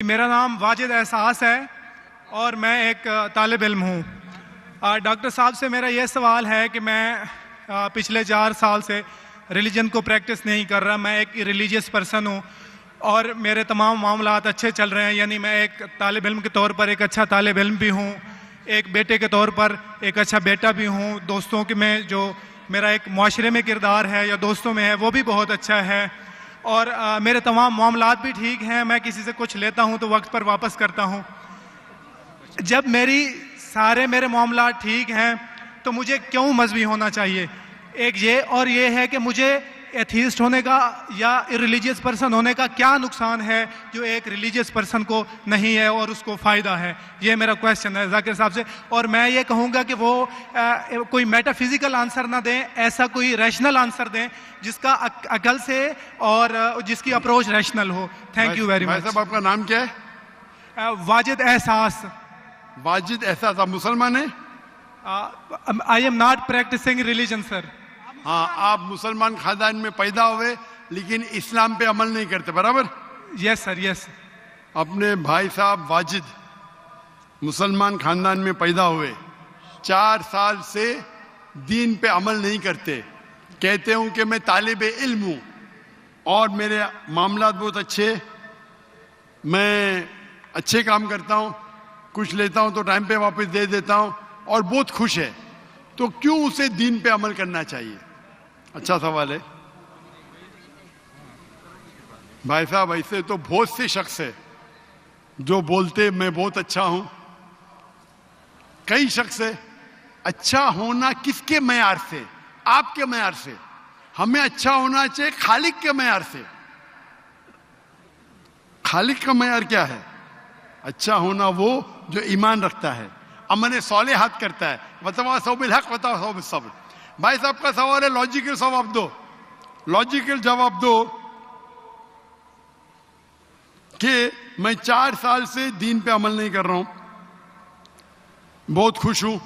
मेरा नाम वाजिद एहसास है और मैं एक तालिब इल्म हूँ। डॉक्टर साहब से मेरा ये सवाल है कि मैं पिछले 4 साल से रिलीजन को प्रैक्टिस नहीं कर रहा। मैं एक रिलीजियस पर्सन हूँ और मेरे तमाम मामलात अच्छे चल रहे हैं। यानी मैं एक तालिब इल्म के तौर पर एक अच्छा तालिब इल्म भी हूँ, एक बेटे के तौर पर एक अच्छा बेटा भी हूँ। दोस्तों के में जो मेरा एक माशरे में किरदार है या दोस्तों में है वो भी बहुत अच्छा है और मेरे तमाम मामलात भी ठीक हैं। मैं किसी से कुछ लेता हूं तो वक्त पर वापस करता हूं। जब मेरे मामलात ठीक हैं तो मुझे क्यों मजहबी होना चाहिए? एक ये और ये है कि मुझे एथीस्ट होने का या इरिलीजियस पर्सन होने का क्या नुकसान है जो एक रिलीजियस पर्सन को नहीं है और उसको फ़ायदा है। ये मेरा क्वेश्चन है जाकिर साहब से। और मैं ये कहूँगा कि वो कोई मेटाफिजिकल आंसर ना दें, ऐसा कोई रैशनल आंसर दें जिसका अकल से और जिसकी अप्रोच रैशनल हो। Thank you very much. साहब आपका नाम क्या है? वाजिद एहसास। वाजिद एहसास, आप मुसलमान हैं? I am not practicing religion sir. हाँ, आप मुसलमान खानदान में पैदा हुए लेकिन इस्लाम पे अमल नहीं करते, बराबर? Yes sir, yes. अपने भाई साहब वाजिद मुसलमान खानदान में पैदा हुए, 4 साल से दीन पे अमल नहीं करते, कहते हूं कि मैं तालिब इल्म हूं और मेरे मामलात बहुत अच्छे, मैं अच्छे काम करता हूं, कुछ लेता हूं तो टाइम पे वापस दे देता हूं और बहुत खुश है, तो क्यों उसे दीन पे अमल करना चाहिए? अच्छा सवाल है भाई साहब। ऐसे तो बहुत से शख्स है जो बोलते मैं बहुत अच्छा हूं। कई शख्स है। अच्छा होना किसके मयार से? आपके मयार से। हमें अच्छा होना चाहिए खालिक के मयार से। खालिक का मयार क्या है? अच्छा होना वो जो ईमान रखता है, अमल सौलेहात करता है। वतवा सौबिल हक वतवा सौबिल सब्र। भाई साहब का सवाल है, लॉजिकल जवाब दो, लॉजिकल जवाब दो कि मैं 4 साल से दीन पे अमल नहीं कर रहा हूं, बहुत खुश हूं,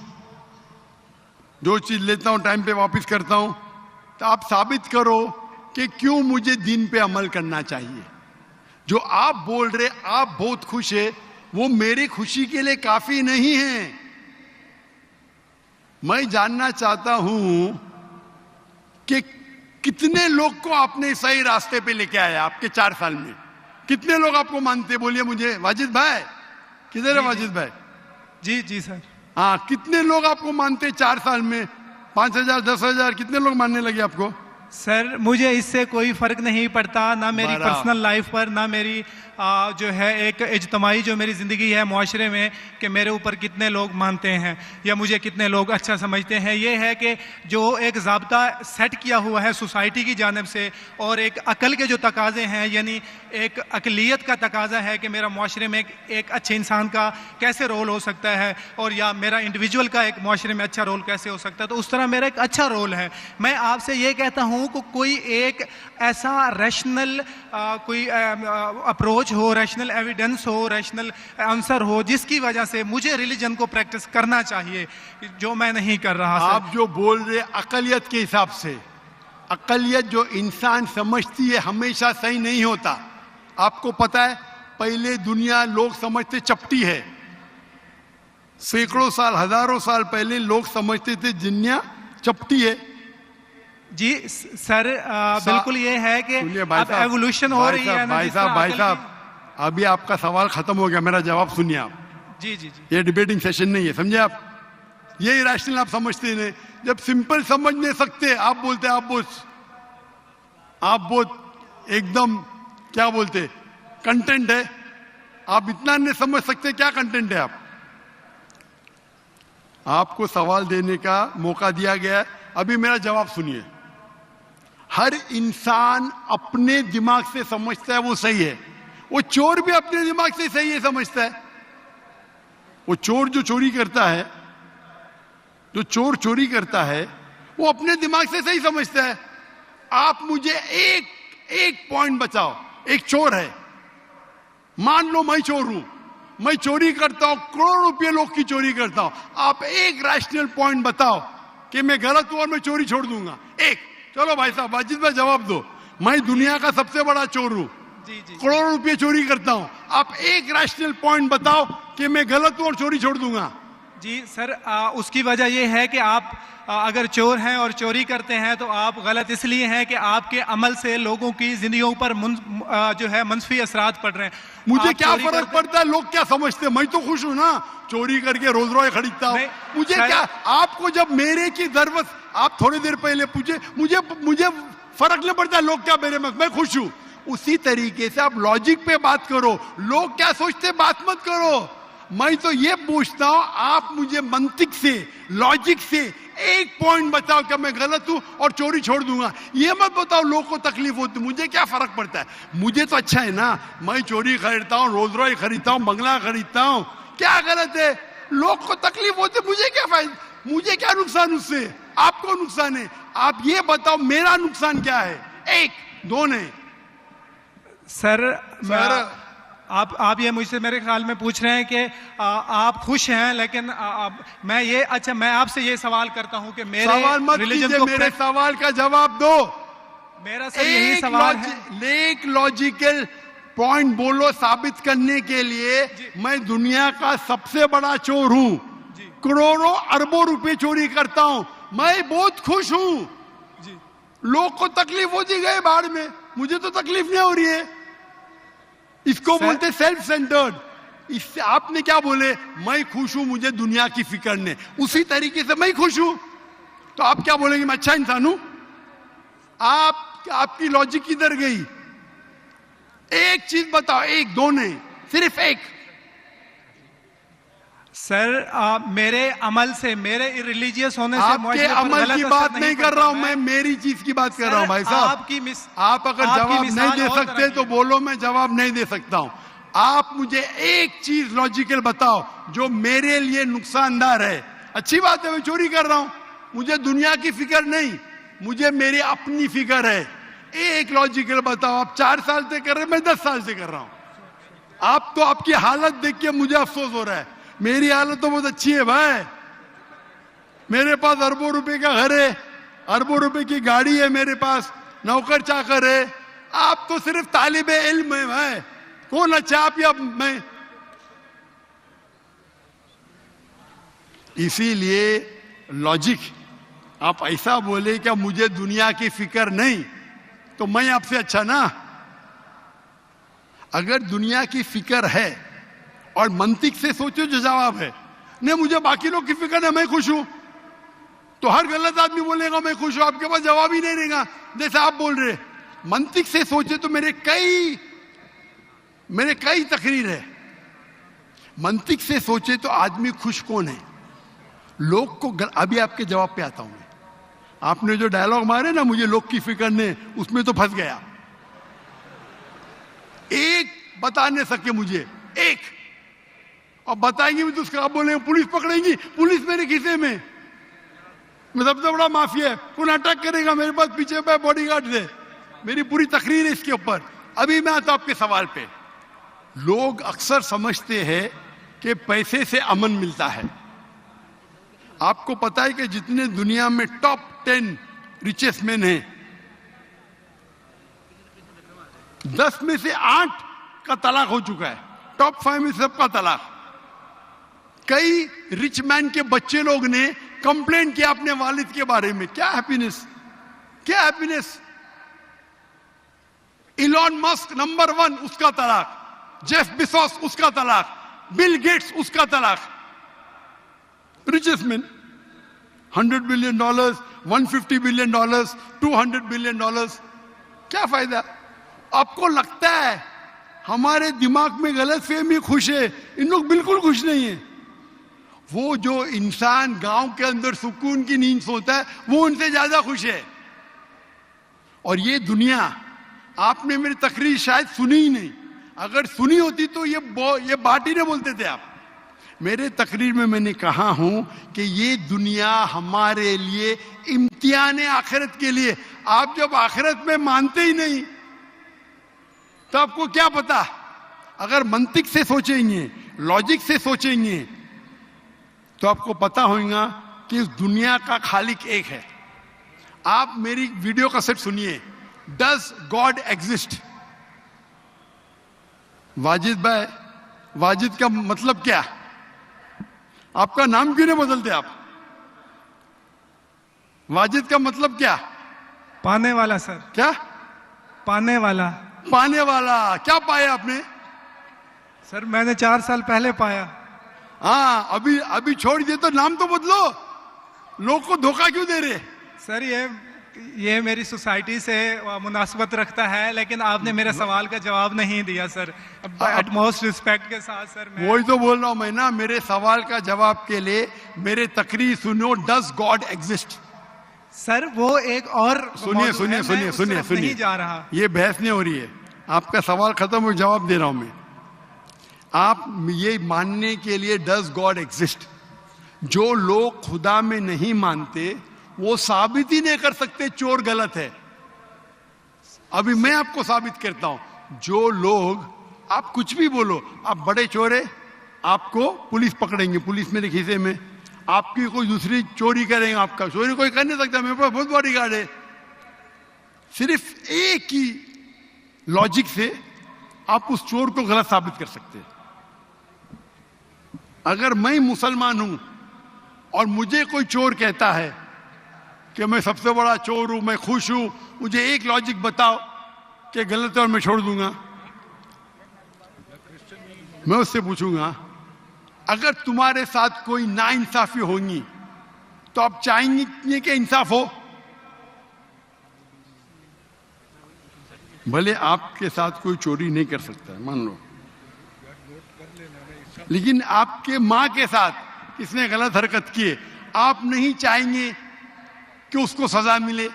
जो चीज लेता हूं टाइम पे वापस करता हूं, तो आप साबित करो कि क्यों मुझे दीन पे अमल करना चाहिए। जो आप बोल रहे आप बहुत खुश है, वो मेरी खुशी के लिए काफी नहीं है। मैं जानना चाहता हूं कि कितने लोग को आपने सही रास्ते पे लेके आया आपके 4 साल में। कितने लोग आपको मानते? बोलिए मुझे। वाजिद भाई किधर है? वाजिद भाई जी जी सर। हाँ, कितने लोग आपको मानते 4 साल में? 5,000 10,000 कितने लोग मानने लगे आपको? सर मुझे इससे कोई फर्क नहीं पड़ता, ना मेरी पर्सनल लाइफ पर, ना मेरी जो है एक इज्तमाही जो मेरी ज़िंदगी है माशरे में, कि मेरे ऊपर कितने लोग मानते हैं या मुझे कितने लोग अच्छा समझते हैं। ये है कि जो एक ज़ाब्ता सेट किया हुआ है सोसाइटी की जानिब से और एक अकल के जो तकाज़े हैं, यानी एक अकलियत का तकाज़ा है कि मेरा माशरे में एक अच्छे इंसान का कैसे रोल हो सकता है और या मेरा इंडिविजुअल का एक माशरे में अच्छा रोल कैसे हो सकता है, तो उस तरह मेरा एक अच्छा रोल है। मैं आपसे ये कहता हूँ कि कोई एक ऐसा रैशनल कोई अप्रोच हो, रैशनल एविडेंस हो, रैशनल आंसर हो जिसकी वजह से मुझे रिलीजन को प्रैक्टिस करना चाहिए, जो मैं नहीं कर रहा। आप जो बोल रहे अकलियत के हिसाब से, अकलियत जो इंसान समझती है हमेशा सही नहीं होता। आपको पता है पहले दुनिया लोग समझते चपटी है, सैकड़ों साल हजारों साल पहले लोग समझते थे दुनिया चपटी है। जी सर, बिल्कुल ये है कि अब एवोल्यूशन हो रही है। भाई साहब अभी आपका सवाल खत्म हो गया, मेरा जवाब सुनिए आप। जी जी जी। ये डिबेटिंग सेशन नहीं है, समझे आप? ये इरेशनल आप समझते नहीं। जब सिंपल समझ नहीं सकते आप बोलते आप बहुत एकदम क्या बोलते कंटेंट है। आप इतना नहीं समझ सकते क्या कंटेंट है। आपको सवाल देने का मौका दिया गया है, अभी मेरा जवाब सुनिए। हर इंसान अपने दिमाग से समझता है वो सही है। वो चोर भी अपने दिमाग से सही है समझता है। वो चोर जो चोरी करता है, जो चोर चोरी करता है, वो अपने दिमाग से सही समझता है। आप मुझे एक पॉइंट बताओ। एक चोर है, मान लो मैं चोर हूं, मैं चोरी करता हूं, करोड़ों रुपये लोग की चोरी करता हूं। आप एक रैशनल पॉइंट बताओ कि मैं गलत हूं और मैं चोरी छोड़ दूंगा। एक। चलो भाई साहब वाजिद भाई जवाब दो। मैं दुनिया का सबसे बड़ा चोर हूं, जी जी करोड़ों रुपए चोरी करता हूं। आप एक रैशनल पॉइंट बताओ कि मैं गलत हूं और चोरी छोड़ दूंगा। जी सर, उसकी वजह यह है कि आप अगर चोर हैं और चोरी करते हैं तो आप गलत इसलिए हैं कि आपके अमल से लोगों की जिंदगियों पर जो है मनफी असरात पड़ रहे हैं। मुझे आप क्या चोरी फर्क पड़ता है लोग क्या समझते हैं? मैं तो खुश हूं ना, चोरी करके रोज रॉय खरीदता हूं। नहीं, मुझे सर- क्या, आपको जब मेरे की जरूरत, आप थोड़ी देर पहले पूछे, मुझे मुझे फर्क नहीं पड़ता लोग क्या मेरे में, मैं खुश हूं। उसी तरीके से आप लॉजिक पे बात करो, लोग क्या सोचते बात मत करो। मैं तो ये पूछता हूं, आप मुझे मंतिक से, लॉजिक से एक पॉइंट बताओ कि मैं गलत हूं और चोरी छोड़ दूंगा। ये मत बताओ लोग को तकलीफ होती, मुझे क्या फर्क पड़ता है? मुझे तो अच्छा है ना, मैं चोरी खरीदता हूं, रोज रॉय खरीदता हूं, बंगला खरीदता हूं, क्या गलत है? लोग को तकलीफ होती, मुझे क्या फायदा, मुझे क्या नुकसान उससे? आपको नुकसान है। आप ये बताओ मेरा नुकसान क्या है? एक दो नहीं सर, सर। आप ये मुझसे मेरे ख्याल में पूछ रहे हैं कि आप खुश हैं, लेकिन मैं ये, अच्छा मैं आपसे ये सवाल करता हूं कि मेरे सवाल मत रिलीजन कीजिए, को मेरे सवाल का जवाब दो। मेरा सर यही सवाल है। एक लॉजिकल पॉइंट बोलो साबित करने के लिए। मैं दुनिया का सबसे बड़ा चोर हूं, करोड़ों अरबों रुपए चोरी करता हूं, मैं बहुत खुश हूं। जी लोग को तकलीफ होती गए बाढ़ में, मुझे तो तकलीफ नहीं हो रही है। इसको बोलते सेल्फ सेंटर्ड। इससे आपने क्या बोले, मैं खुश हूं, मुझे दुनिया की फिक्र नहीं। उसी तरीके से मैं खुश हूं, तो आप क्या बोलेंगे मैं अच्छा इंसान हूं? आपकी लॉजिक किधर गई? एक चीज बताओ, एक दो नहीं, सिर्फ एक। सर, मेरे अमल से, मेरे रिलीजियस होने से आपके अमल की बात नहीं कर रहा हूं मैं, मेरी चीज की बात कर रहा हूं भाई साहब। आप अगर जवाब नहीं दे सकते तो बोलो, मैं जवाब नहीं दे सकता हूं। आप मुझे एक चीज लॉजिकल बताओ जो मेरे लिए नुकसानदार है। अच्छी बात है, मैं चोरी कर रहा हूं, मुझे दुनिया की फिक्र नहीं, मुझे मेरी अपनी फिक्र है। एक लॉजिकल बताओ। आप 4 साल से कर रहे, मैं 10 साल से कर रहा हूं। आप तो, आपकी हालत देख के मुझे अफसोस हो रहा है। मेरी हालत तो बहुत अच्छी है भाई, मेरे पास अरबों रुपए का घर है, अरबों रुपए की गाड़ी है मेरे पास, नौकर चाकर है। आप तो सिर्फ तालिबे इल्म है भाई, कौन अच्छा आप या मैं? इसीलिए लॉजिक, आप ऐसा बोले क्या मुझे दुनिया की फिक्र नहीं, तो मैं आपसे अच्छा ना? अगर दुनिया की फिक्र है और मंतिक से सोचो जो जवाब है, नहीं मुझे बाकी लोग की फिक्र है, मैं खुश हूं, तो हर गलत आदमी बोलेगा मैं खुश हूं, आपके पास जवाब ही नहीं रहेगा जैसे आप बोल रहे। मंतिक से सोचे तो मेरे कई तकरीर है। मंतिक से सोचे तो आदमी खुश कौन है? लोग को अभी आपके जवाब पे आता हूं मैं। आपने जो डायलॉग मारे ना, मुझे लोग की फिक्र नहीं, उसमें तो फंस गया। एक बता नहीं सके मुझे, एक, और बताएंगे भी तो उसका आप बोलेंगे पुलिस पकड़ेगी, पुलिस मेरे खीसे में, मैं सबसे बड़ा माफिया है, कौन अटैक करेगा, मेरे पास पीछे पे बॉडीगार्ड है। मेरी पूरी तकरीर है इसके ऊपर। अभी मैं आता हूं आपके सवाल पे। लोग अक्सर समझते हैं कि पैसे से अमन मिलता है। आपको पता है कि जितने दुनिया में टॉप 10 रिचेस्ट मैन हैं, 10 में से 8 का तलाक हो चुका है, टॉप 5 में सबका तलाक। कई रिच मैन के बच्चे लोग ने कंप्लेन किया अपने वालिद के बारे में, क्या हैप्पीनेस, क्या हैप्पीनेस। इलॉन मस्क नंबर 1, उसका तलाक। जेफ बिजोस, उसका तलाक। बिल गेट्स, उसका तलाक। Richest man, $100 billion, $150 billion, $200 billion. क्या फायदा? आपको लगता है हमारे दिमाग में गलत फहमी, खुश है, इन लोग बिल्कुल खुश नहीं है। वो जो इंसान गांव के अंदर सुकून की नींद सोता है, वो उनसे ज्यादा खुश है। और ये दुनिया, आपने मेरी तकरीर शायद सुनी ही नहीं, अगर सुनी होती तो ये बात ही नहीं बोलते थे आप। मेरे तकरीर में मैंने कहा हूं कि ये दुनिया हमारे लिए इम्तिहान है आखिरत के लिए। आप जब आखिरत में मानते ही नहीं तो आपको क्या पता? अगर मंतिक से सोचेंगे, लॉजिक से सोचेंगे, तो आपको पता होगा कि इस दुनिया का खालिक एक है। आप मेरी वीडियो कैसेट सुनिए, डज गॉड एग्जिस्ट? वाजिद भाई, वाजिद का मतलब क्या? आपका नाम क्यों नहीं बदलते आप? वाजिद का मतलब क्या? पाने वाला सर। क्या? पाने वाला। पाने वाला। क्या पाया आपने? सर मैंने 4 साल पहले पाया। हाँ, अभी अभी छोड़ दिए तो नाम तो बदलो। लोग को धोखा क्यों दे रहे? सर ये मेरी सोसाइटी से मुनासबत रखता है, लेकिन आपने मेरे सवाल का जवाब नहीं दिया सर। एटमोस्ट रिस्पेक्ट के साथ सर, मैं वही तो बोल रहा हूं मैं ना, मेरे सवाल का जवाब के लिए मेरे तकरीर सुनो। Does God exist? सर वो एक और सुनिए मौजू है, सुनिए मैं सुनिए उस सुनिए तरफ सुनिए, नहीं जा रहा। ये बहस नहीं हो रही है। आपका सवाल खत्म हो, जवाब दे रहा हूं मैं। आप ये मानने के लिए डज गॉड एग्जिस्ट, जो लोग खुदा में नहीं मानते वो साबित ही नहीं कर सकते चोर गलत है। अभी मैं आपको साबित करता हूं। जो लोग, आप कुछ भी बोलो, आप बड़े चोर है, आपको पुलिस पकड़ेंगे, पुलिस मेरे खीसे में। आपकी कोई दूसरी चोरी करेंगे, आपका चोरी कोई कर नहीं सकता, मेरे पास बहुत बड़ी गार्ड है। सिर्फ एक ही लॉजिक से आप उस चोर को गलत साबित कर सकते हैं। अगर मैं मुसलमान हूं और मुझे कोई चोर कहता है कि मैं सबसे बड़ा चोर हूं, मैं खुश हूं, मुझे एक लॉजिक बताओ कि गलत है और मैं छोड़ दूंगा। मैं उससे पूछूंगा, अगर तुम्हारे साथ कोई नाइंसाफी होगी तो आप चाहेंगे कि इंसाफ हो? भले आपके साथ कोई चोरी नहीं कर सकता है, मान लो, लेकिन आपके मां के साथ किसने गलत हरकत की है, आप नहीं चाहेंगे कि उसको सजा मिले?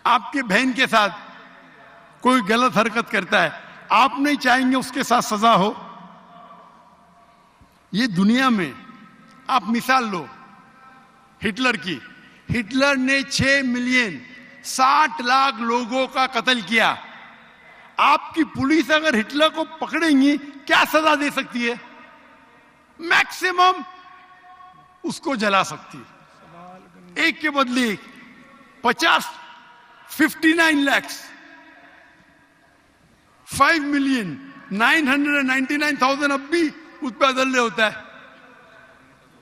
आपके बहन के साथ कोई गलत हरकत करता है, आप नहीं चाहेंगे उसके साथ सजा हो? ये दुनिया में आप मिसाल लो हिटलर की। हिटलर ने 6 मिलियन 60 लाख लोगों का कत्ल किया। आपकी पुलिस अगर हिटलर को पकड़ेंगी क्या सजा दे सकती है? मैक्सिमम उसको जला सकती है। एक के बदले 59 लाख 5,999,000 अब भी उस पर अदल्य होता है।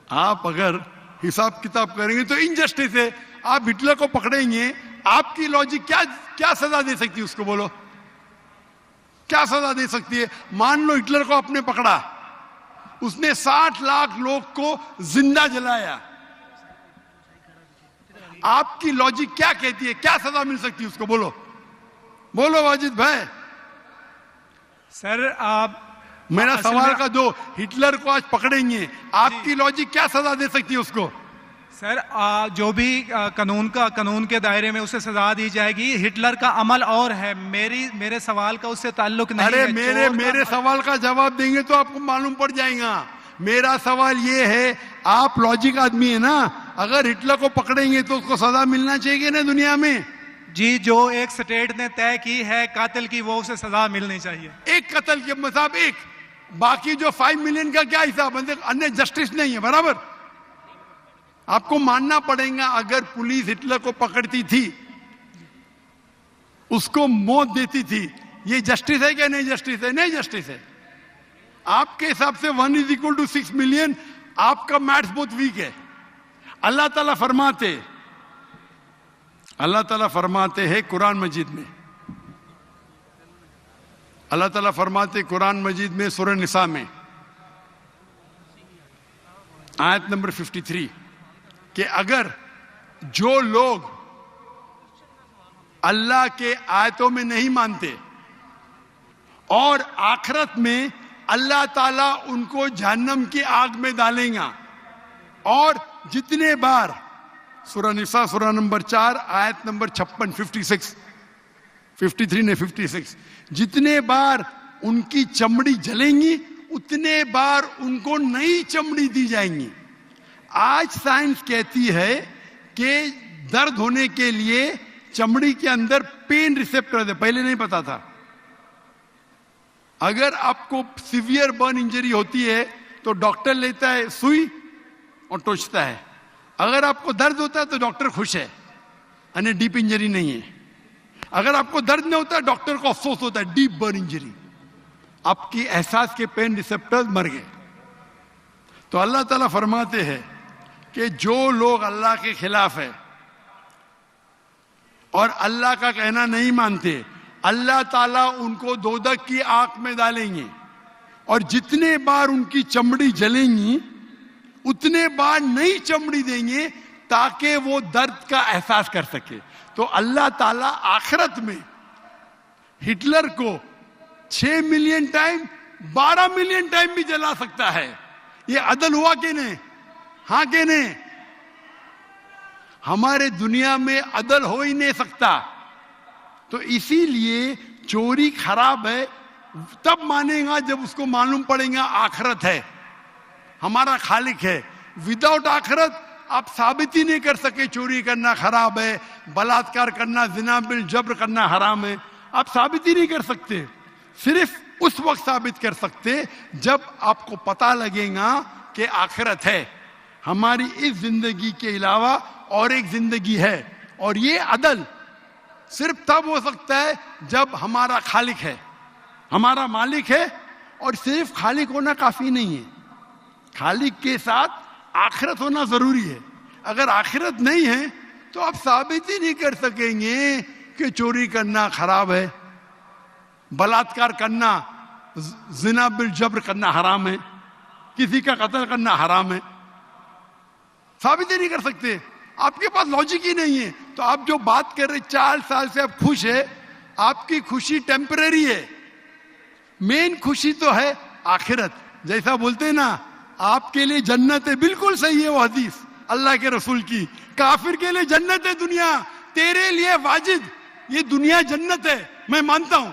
आप अगर हिसाब किताब करेंगे तो इनजस्टिस है। आप हिटलर को पकड़ेंगे, आपकी लॉजिक क्या सजा दे सकती है उसको? बोलो, क्या सजा दे सकती है? मान लो हिटलर को आपने पकड़ा, उसने 60 लाख लोग को जिंदा जलाया, आपकी लॉजिक क्या कहती है? क्या सजा मिल सकती है उसको? बोलो बोलो वाजिद भाई। सर आप मेरा सवाल का दो, हिटलर को आज पकड़ेंगे, आपकी लॉजिक क्या सजा दे सकती है उसको? सर जो भी कानून के दायरे में उसे सजा दी जाएगी। हिटलर का अमल और है, मेरे सवाल का उससे ताल्लुक नहीं अरे है। मेरे सवाल का जवाब देंगे तो आपको मालूम पड़ जाएगा। मेरा सवाल ये है, आप लॉजिक आदमी है ना, अगर हिटलर को पकड़ेंगे तो उसको सजा मिलना चाहिए ना दुनिया में? जी, जो एक स्टेट ने तय की है कातिल की, वो उसे सजा मिलनी चाहिए। एक कत्ल के मतलब एक, बाकी जो 5 मिलियन का क्या हिसाब? अन्य जस्टिस नहीं है, बराबर? आपको मानना पड़ेगा, अगर पुलिस हिटलर को पकड़ती थी, उसको मौत देती थी, ये जस्टिस है क्या? नहीं जस्टिस है, नहीं जस्टिस है। आपके हिसाब से 1 = 6 मिलियन, आपका मैथ्स बहुत वीक है। अल्लाह ताला फरमाते हैं कुरान मजीद में, अल्लाह ताला फरमाते कुरान मजीद में सूरह निसा में आयत नंबर 53 कि अगर जो लोग अल्लाह के आयतों में नहीं मानते और आखिरत में अल्लाह ताला उनको जहन्नम की आग में डालेगा, और जितने बार, सूरह निसा सूरह नंबर 4 आयत नंबर 56, 53 ने 56, जितने बार उनकी चमड़ी जलेंगी उतने बार उनको नई चमड़ी दी जाएंगी। आज साइंस कहती है कि दर्द होने के लिए चमड़ी के अंदर पेन रिसेप्टर है, पहले नहीं पता था। अगर आपको सीवियर बर्न इंजरी होती है तो डॉक्टर लेता है सुई और टोचता है। अगर आपको दर्द होता है तो डॉक्टर खुश है, यानी डीप इंजरी नहीं है। अगर आपको दर्द नहीं होता, डॉक्टर को अफसोस होता है, डीप बर्न इंजरी। आपकी एहसास के पेन रिसेप्टर्स मर गए। तो अल्लाह ताला फरमाते हैं कि जो लोग अल्लाह के खिलाफ है और अल्लाह का कहना नहीं मानते, अल्लाह ताला उनको दोजख की आग में डालेंगे और जितने बार उनकी चमड़ी जलेंगी उतने बार नई चमड़ी देंगे ताकि वो दर्द का एहसास कर सके। तो अल्लाह ताला आखिरत में हिटलर को 6 मिलियन टाइम 12 मिलियन टाइम भी जला सकता है। ये अदल हुआ कि नहीं? हाँ कि नहीं? हमारे दुनिया में अदल हो ही नहीं सकता। तो इसीलिए चोरी खराब है तब मानेगा जब उसको मालूम पड़ेगा आखिरत है, हमारा खालिक है। विदाउट आखिरत आप साबित ही नहीं कर सके चोरी करना खराब है, बलात्कार करना, जिना बिल जब्र करना हराम है। आप साबित ही नहीं कर सकते। सिर्फ उस वक्त साबित कर सकते जब आपको पता लगेगा कि आखिरत है, हमारी इस जिंदगी के अलावा और एक जिंदगी है। और ये अदल सिर्फ तब हो सकता है जब हमारा खालिक है, हमारा मालिक है। और सिर्फ खालिक होना काफी नहीं है, खालिक के साथ आखिरत होना जरूरी है। अगर आखिरत नहीं है तो आप साबित ही नहीं कर सकेंगे कि चोरी करना खराब है, बलात्कार करना, जिना बिल जब्र करना हराम है, किसी का कत्ल करना हराम है। साबित ही नहीं कर सकते, आपके पास लॉजिक ही नहीं है। तो आप जो बात कर रहे 4 साल से आप खुश है, आपकी खुशी टेम्परेरी है। मेन खुशी तो है आखिरत। जैसा बोलते हैं ना, आपके लिए जन्नत है, बिल्कुल सही है वो हदीस अल्लाह के रसूल की। काफिर के लिए जन्नत है दुनिया, तेरे लिए वाजिद ये दुनिया जन्नत है, मैं मानता हूं।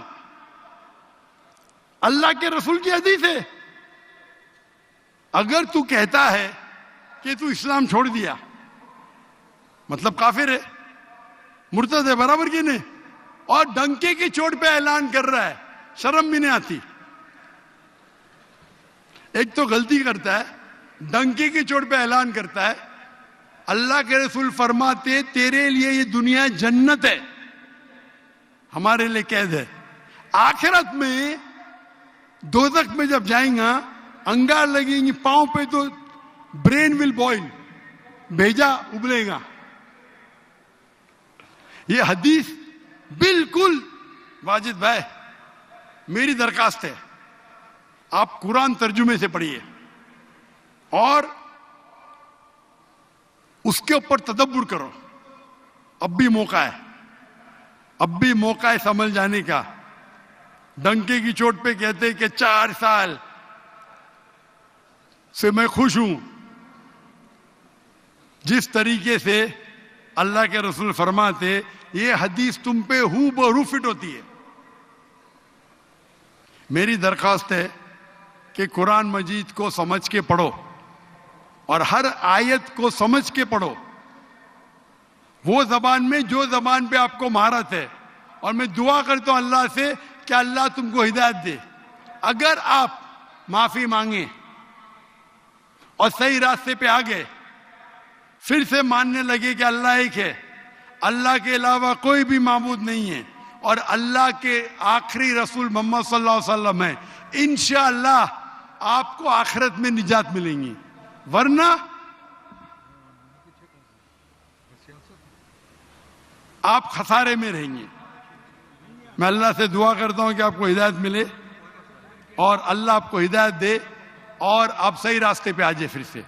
अल्लाह के रसूल की हदीस है। अगर तू कहता है कि तू इस्लाम छोड़ दिया, मतलब काफिर है, मुर्तद है, बराबर की नहीं, और डंके की चोट पे ऐलान कर रहा है, शर्म भी नहीं आती। एक तो गलती करता है, डंके की चोट पे ऐलान करता है। अल्लाह के रसूल फरमाते तेरे लिए ये दुनिया जन्नत है, हमारे लिए कैद है। आखिरत में दोजख में जब जाएगा, अंगार लगेंगी पांव पे तो ब्रेन विल बॉइल, भेजा उबलेगा। ये हदीस बिल्कुल वाजिद भाई, मेरी दरखास्त है आप कुरान तर्जुमे से पढ़िए और उसके ऊपर तदब्बुर करो। अब भी मौका है, अब भी मौका है समझ जाने का। डंके की चोट पे कहते कि 4 साल से मैं खुश हूं। जिस तरीके से अल्लाह के रसूल फरमाते, ये हदीस तुम पे हूबहू फिट होती है। मेरी दरखास्त है कि कुरान मजीद को समझ के पढ़ो और हर आयत को समझ के पढ़ो, वो जबान में जो जबान पे आपको महारत है। और मैं दुआ करता हूं अल्लाह से कि अल्लाह तुमको हिदायत दे। अगर आप माफी मांगे और सही रास्ते पे आ गए, फिर से मानने लगे कि अल्लाह एक है, अल्लाह के अलावा कोई भी माबूद नहीं है और अल्लाह के आखिरी रसूल मोहम्मद सल्लल्लाहु अलैहि वसल्लम है, इंशाअल्लाह आपको आखिरत में निजात मिलेंगी। वरना आप खसारे में रहेंगे। मैं अल्लाह से दुआ करता हूं कि आपको हिदायत मिले और अल्लाह आपको हिदायत दे और आप सही रास्ते पे आ जाए फिर से।